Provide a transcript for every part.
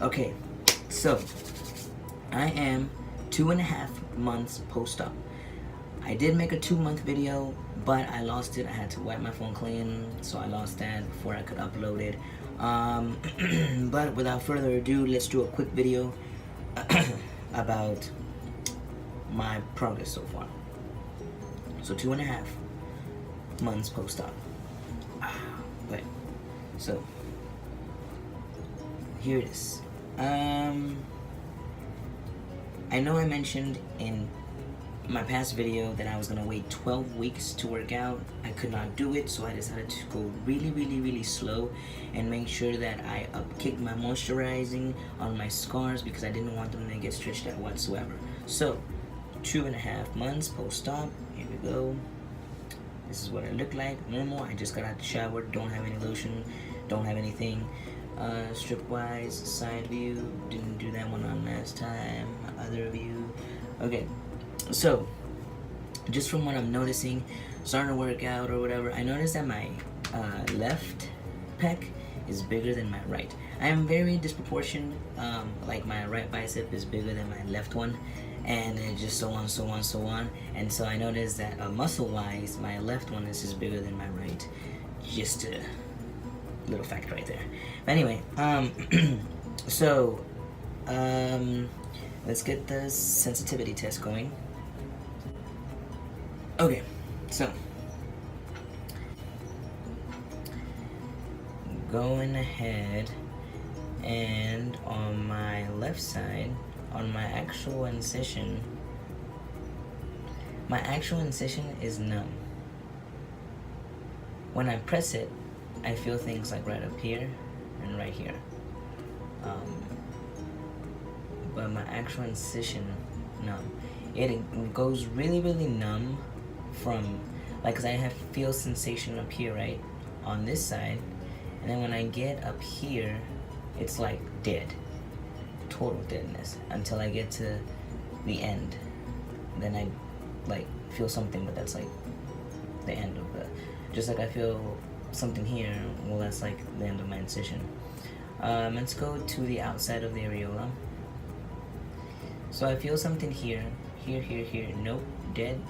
Okay, so I am 2.5 months post-op. I did make a 2-month video, but I lost it. I had to wipe my phone clean, so I lost that before I could upload it. But without further ado, let's do a quick video about my progress so far. So 2.5 months post-op. But so here it is. I know I mentioned in my past video that I was gonna wait 12 weeks to work out. I could not do it, so I decided to go really slow and make sure that I upkicked my moisturizing on my scars because I didn't want them to get stretched out whatsoever. So 2.5 months post-op. Here we go. This is what I look like. Normal. I just got out the shower. Don't have any lotion. Don't have anything. Strip wise, side view. Didn't do that one on last time. Other view. Okay. So, just from what I'm noticing, starting to work out or whatever, I noticed that my left pec is bigger than my right. I am very disproportionate. Like my right bicep is bigger than my left one, and then just so on. And so I noticed that muscle-wise, my left one is just bigger than my right. Just a little fact right there. But anyway, so let's get the sensitivity test going. Okay, so going ahead, and on my left side, on my actual incision is numb. When I press it, I feel things like right up here and right here. But my actual incision, numb. It goes really numb from, like, cause I feel sensation up here, right, on this side, and then when I get up here, it's like dead, total deadness, until I get to the end. Then I like feel something, but that's like the end of the, just like I feel something here, well, that's like the end of my incision. Let's go to the outside of the areola. So I feel something here, nope, dead.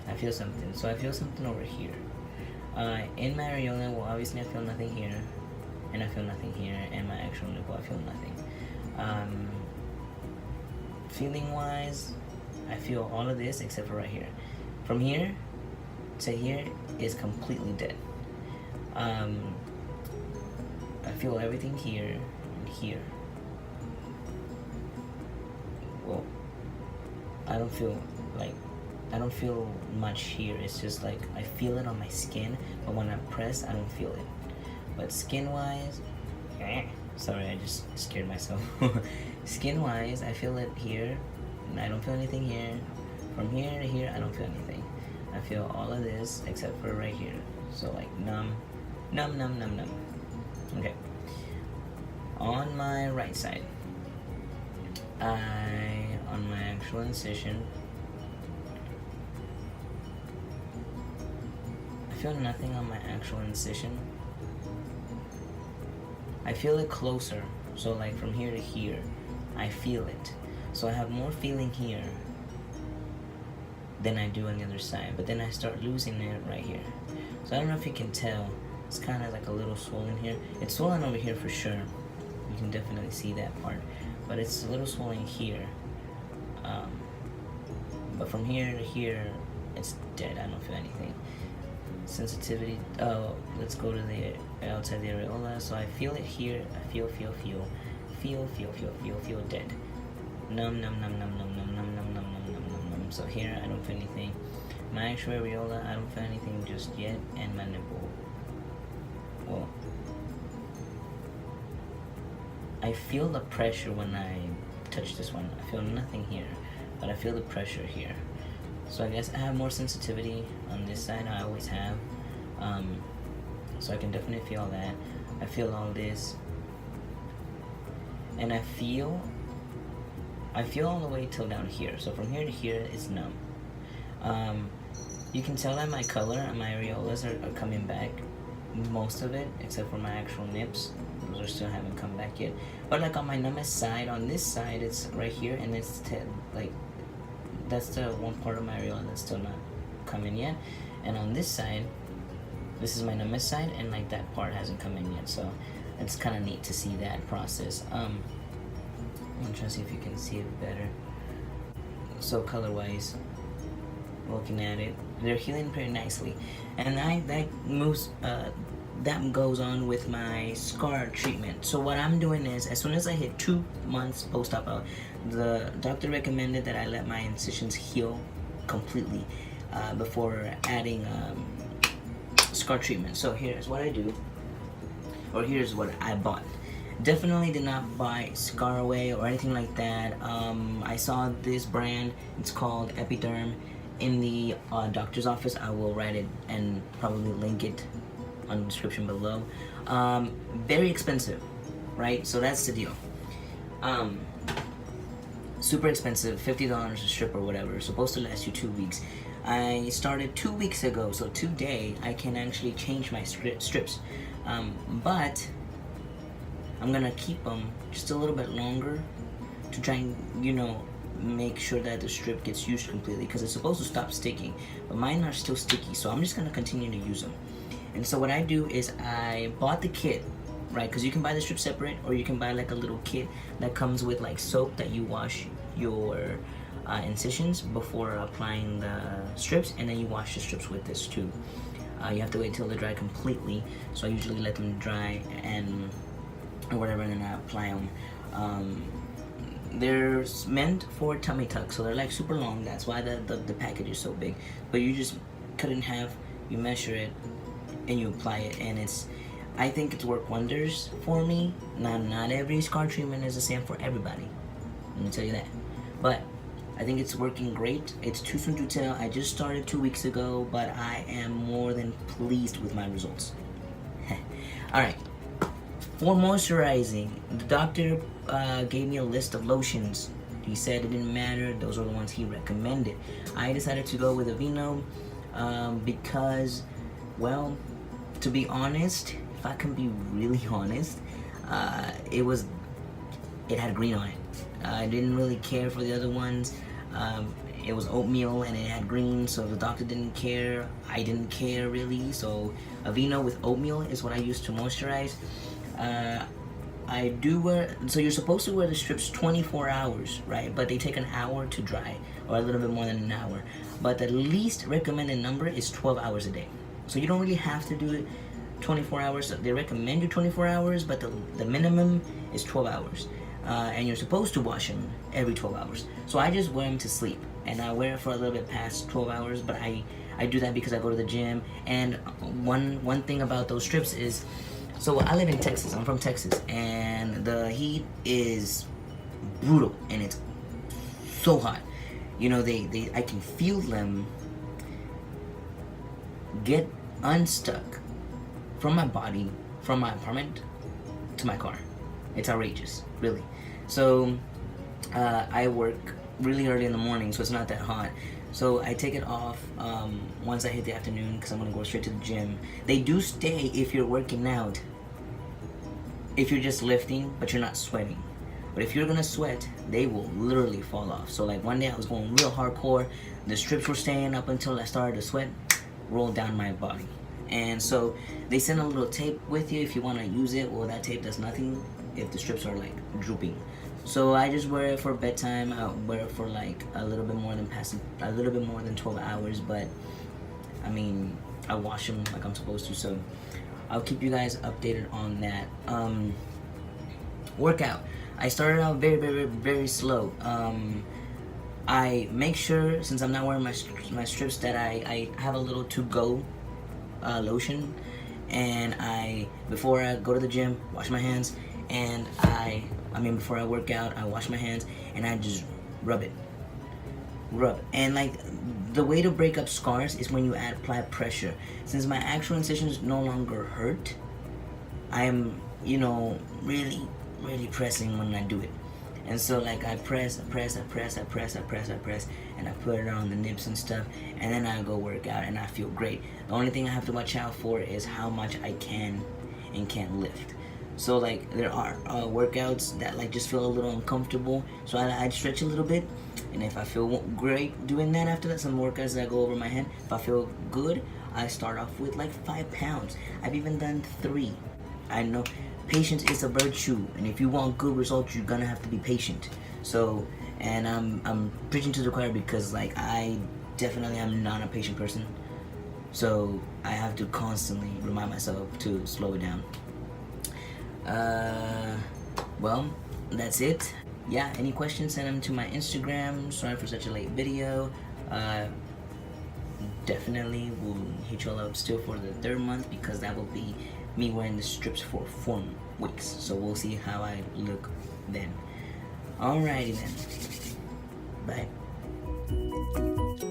I feel something, so I feel something over here. In my areola, well, obviously I feel nothing here, and I feel nothing here, and my actual nipple, I feel nothing. Feeling wise, I feel all of this except for right here. From here to here is completely dead. I feel everything here and here. Well, I don't feel much here. It's just like I feel it on my skin, but when I press, I don't feel it. But skin wise, sorry, I just scared myself. Skin wise, I feel it here, and I don't feel anything here. From here to here, I don't feel anything. I feel all of this except for right here. So like numb. Okay. On my right side, on my actual incision, I feel nothing on my actual incision. I feel it closer, so like from here to here, I feel it. So I have more feeling here than I do on the other side, but then I start losing it right here. So I don't know if you can tell, it's kind of like a little swollen here. It's swollen over here for sure. You can definitely see that part, but it's a little swollen here. But from here to here, it's dead. I don't feel anything. Sensitivity, let's go to the outside the areola. So I feel it here. I feel dead. Numb. So here I don't feel anything. My actual areola, I don't feel anything just yet, and my nipple, well, I feel the pressure when I touch this one. I feel nothing here, but I feel the pressure here. So I guess I have more sensitivity on this side. I always have. So I can definitely feel that. I feel all this, and I feel all the way till down here. So from here to here is numb. You can tell that my color and my areolas are coming back. most of it, except for my actual nips. Those are still haven't come back yet. But like on my numbest side, on this side, it's right here, and it's like that's the one part of my areola that's still not coming yet. And on this side, this is my numbest side, and like that part hasn't come in yet. So it's kind of neat to see that process. I'm trying to see if you can see it better. So color-wise, looking at it, they're healing pretty nicely, and that goes on with my scar treatment. So what I'm doing is, as soon as I hit 2 months post-op out, the doctor recommended that I let my incisions heal completely before adding scar treatment. So here's what I do, or here's what I bought. Definitely did not buy Scar Away or anything like that. I saw this brand, it's called Epiderm, in the doctor's office. I will write it and probably link it on the description below. Very expensive, right? So that's the deal. Super expensive, $50 a strip or whatever. It's supposed to last you 2 weeks. I started 2 weeks ago, so today I can actually change my strips. But I'm gonna keep them just a little bit longer to try and, you know, make sure that the strip gets used completely, because it's supposed to stop sticking, but mine are still sticky, so I'm just gonna continue to use them. And so what I do is I bought the kit, right? Because you can buy the strip separate, or you can buy like a little kit that comes with like soap that you wash your incisions before applying the strips, and then you wash the strips with this too. You have to wait till they dry completely, so I usually let them dry and or whatever, and then I apply them. They're meant for tummy tuck, so they're like super long. That's why the package is so big. But you just cut it in half, you measure it, and you apply it, and I think it's worked wonders for me. Not every scar treatment is the same for everybody, let me tell you that. But I think it's working great. It's too soon to tell. I just started 2 weeks ago, but I am more than pleased with my results. Alright, for moisturizing, the doctor gave me a list of lotions. He said it didn't matter, those are the ones he recommended. I decided to go with Aveeno because, well, to be honest, if I can be really honest, it had green on it. I didn't really care for the other ones. It was oatmeal and it had green, so the doctor didn't care. I didn't care really, so Aveeno with oatmeal is what I use to moisturize. I do wear, so you're supposed to wear the strips 24 hours, right? But they take an hour to dry, or a little bit more than an hour. But the least recommended number is 12 hours a day. So you don't really have to do it 24 hours. They recommend you 24 hours, but the minimum is 12 hours. And you're supposed to wash them every 12 hours. So I just wear them to sleep, and I wear it for a little bit past 12 hours, but I do that because I go to the gym. And one thing about those strips is, so I live in Texas, I'm from Texas, and the heat is brutal, and it's so hot. You know, I can feel them get unstuck from my body, from my apartment to my car. It's outrageous, really. So I work really early in the morning, so it's not that hot. So I take it off once I hit the afternoon, because I'm gonna go straight to the gym. They do stay if you're working out, if you're just lifting but you're not sweating. But if you're gonna sweat, they will literally fall off. So like one day I was going real hardcore, the strips were staying up until I started to sweat, roll down my body. And so they send a little tape with you if you want to use it. Well, that tape does nothing if the strips are like drooping. So I just wear it for bedtime. I wear it for like a little bit more than 12 hours, but I mean, I wash them like I'm supposed to. So I'll keep you guys updated on that. Workout. I started out very slow. I make sure, since I'm not wearing my strips, that I have a little to-go lotion, and before I go to the gym, wash my hands, and before I work out, I wash my hands, and I just rub. And like, the way to break up scars is when you apply pressure. Since my actual incisions no longer hurt, I am, really pressing when I do it. And so like I press, and I put it on the nips and stuff, and then I go work out and I feel great. The only thing I have to watch out for is how much I can and can't lift. So like there are workouts that like just feel a little uncomfortable, so I stretch a little bit, and if I feel great doing that, after that, some workouts that go over my head, if I feel good, I start off with like 5 pounds. I've even done 3. I know patience is a virtue, and if you want good results, you're gonna have to be patient. So, and I'm preaching to the choir because like I definitely am not a patient person. So I have to constantly remind myself to slow it down. Well, that's it. Yeah, any questions, send them to my Instagram. Sorry for such a late video. Definitely will hit you all up still for the 3rd month, because that will be me wearing the strips for 4 weeks. So we'll see how I look then. Alrighty then. Bye.